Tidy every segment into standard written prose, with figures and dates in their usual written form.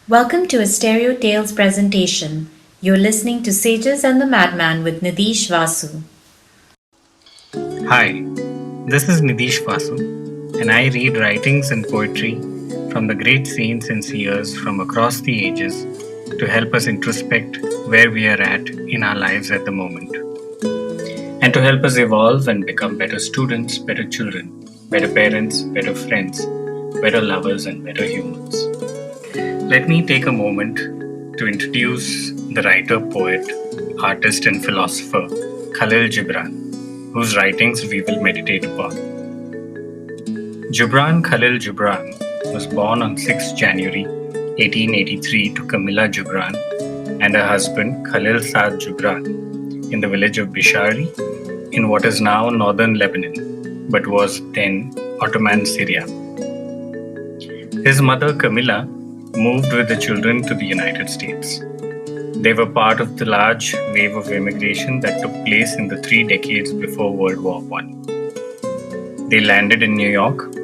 Welcome to a Stereo Tales presentation. You're listening to Sages and the Madman with Nidesh Vasu. Hi, this is Nidesh Vasu, and I read writings and poetry from the great saints and seers from across the ages to help us introspect where we are at in our lives at the moment, and to help us evolve and become better students, better children, better parents, better friends, better lovers, and better humans. Let me take a moment to introduce the writer, poet, artist, and philosopher Khalil Gibran, whose writings we will meditate upon. Gibran Khalil Gibran was born on 6 January 1883 to Camilla Gibran and her husband Khalil Saad Gibran in the village of Bishari in what is now northern Lebanon, but was then Ottoman Syria. His mother Camilla moved with the children to the United States. They were part of the large wave of immigration that took place in the 3 decades before World War I. They landed in New York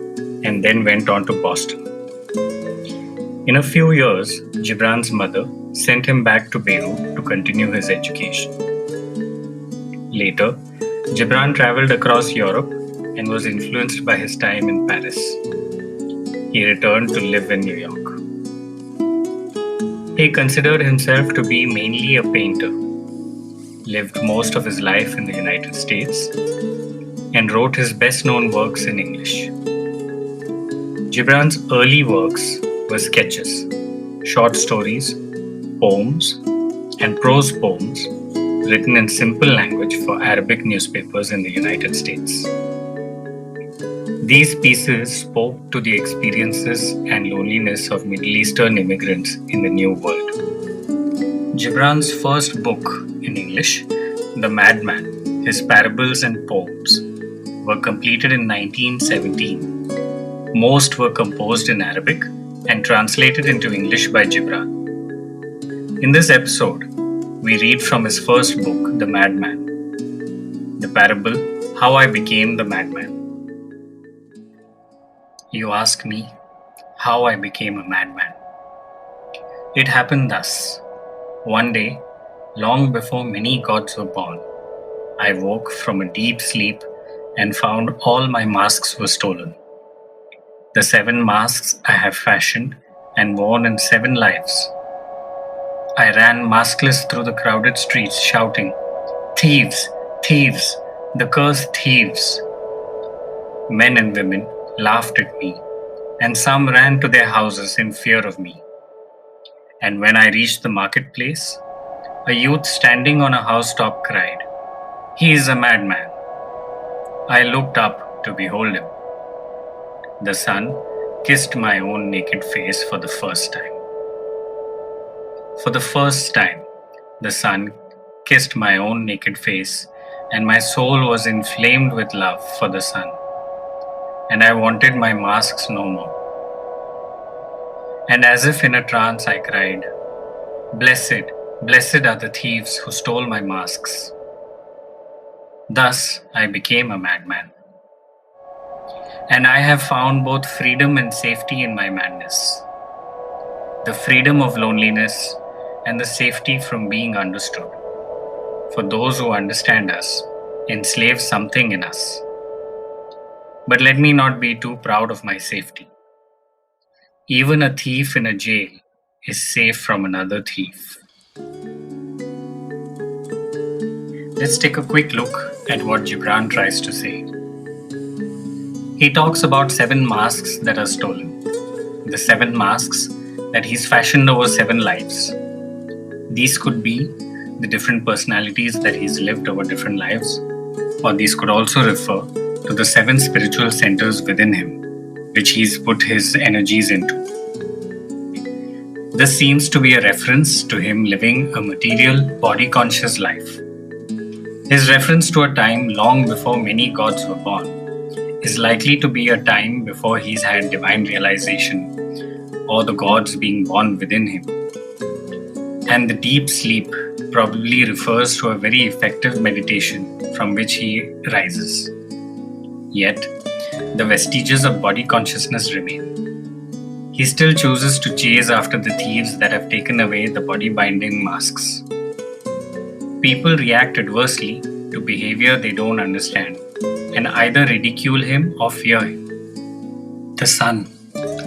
and then went on to Boston. In a few years, Gibran's mother sent him back to Beirut to continue his education. Later, Gibran traveled across Europe and was influenced by his time in Paris. He returned to live in New York. He considered himself to be mainly a painter, lived most of his life in the United States, and wrote his best-known works in English. Gibran's early works were sketches, short stories, poems, and prose poems written in simple language for Arabic newspapers in the United States. These pieces spoke to the experiences and loneliness of Middle Eastern immigrants in the New World. Gibran's first book in English, The Madman, his parables and poems, were completed in 1917. Most were composed in Arabic and translated into English by Gibran. In this episode, we read from his first book, The Madman, the parable, How I Became the Madman. You ask me how I became a madman. It happened thus. One day, long before many gods were born, I woke from a deep sleep and found all my masks were stolen. The 7 masks I have fashioned and worn in 7 lives. I ran maskless through the crowded streets shouting, "Thieves! Thieves! The cursed thieves!" Men and women laughed at me, and some ran to their houses in fear of me. And when I reached the marketplace, a youth standing on a housetop cried, "He is a madman." I looked up to behold him. The sun kissed my own naked face for the first time. For the first time, the sun kissed my own naked face, and my soul was inflamed with love for the sun. And I wanted my masks no more. And as if in a trance I cried, "Blessed, blessed are the thieves who stole my masks." Thus I became a madman. And I have found both freedom and safety in my madness. The freedom of loneliness and the safety from being understood. For those who understand us, enslave something in us. But let me not be too proud of my safety. Even a thief in a jail is safe from another thief. Let's take a quick look at what Gibran tries to say. He talks about 7 masks that are stolen. The 7 masks that he's fashioned over 7 lives. These could be the different personalities that he's lived over different lives, or these could also refer to the 7 spiritual centers within him, which he's put his energies into. This seems to be a reference to him living a material, body-conscious life. His reference to a time long before many gods were born is likely to be a time before he's had divine realization or the gods being born within him. And the deep sleep probably refers to a very effective meditation from which he rises. Yet, the vestiges of body consciousness remain. he still chooses to chase after the thieves that have taken away the body binding masks. People react adversely to behavior they don't understand and either ridicule him or fear him. The sun,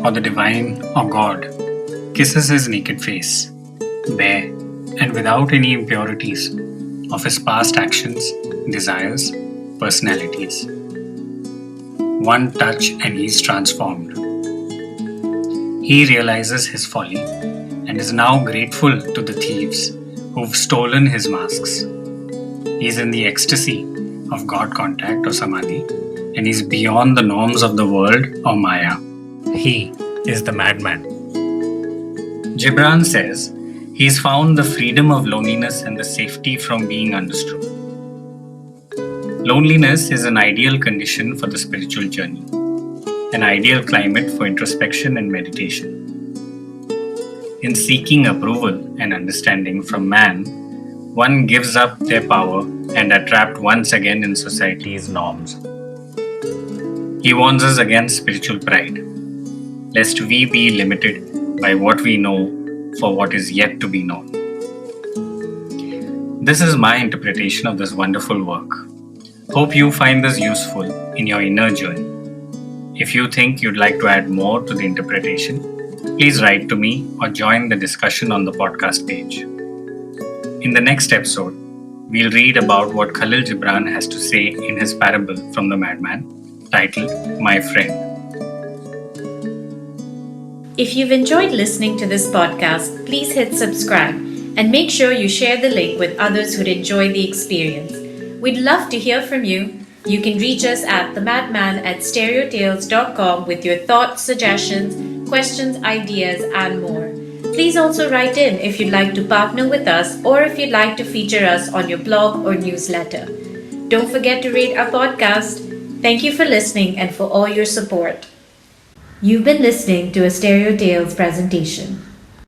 or the divine, or God, kisses his naked face, bare and without any impurities of his past actions, desires, personalities. One touch and he's transformed. He realizes his folly and is now grateful to the thieves who've stolen his masks. He's in the ecstasy of God contact or samadhi, and he's beyond the norms of the world or Maya. He is the madman. Gibran says he's found the freedom of loneliness and the safety from being understood. Loneliness is an ideal condition for the spiritual journey, an ideal climate for introspection and meditation. In seeking approval and understanding from man, one gives up their power and are trapped once again in society's norms. He warns us against spiritual pride, lest we be limited by what we know for what is yet to be known. This is my interpretation of this wonderful work. Hope you find this useful in your inner journey. If you think you'd like to add more to the interpretation, please write to me or join the discussion on the podcast page. In the next episode, we'll read about what Khalil Gibran has to say in his parable from the Madman, titled My Friend. If you've enjoyed listening to this podcast, please hit subscribe and make sure you share the link with others who'd enjoy the experience. We'd love to hear from you. You can reach us at themadman@stereotales.com with your thoughts, suggestions, questions, ideas, and more. Please also write in if you'd like to partner with us or if you'd like to feature us on your blog or newsletter. Don't forget to rate our podcast. Thank you for listening and for all your support. You've been listening to a Stereo Tales presentation.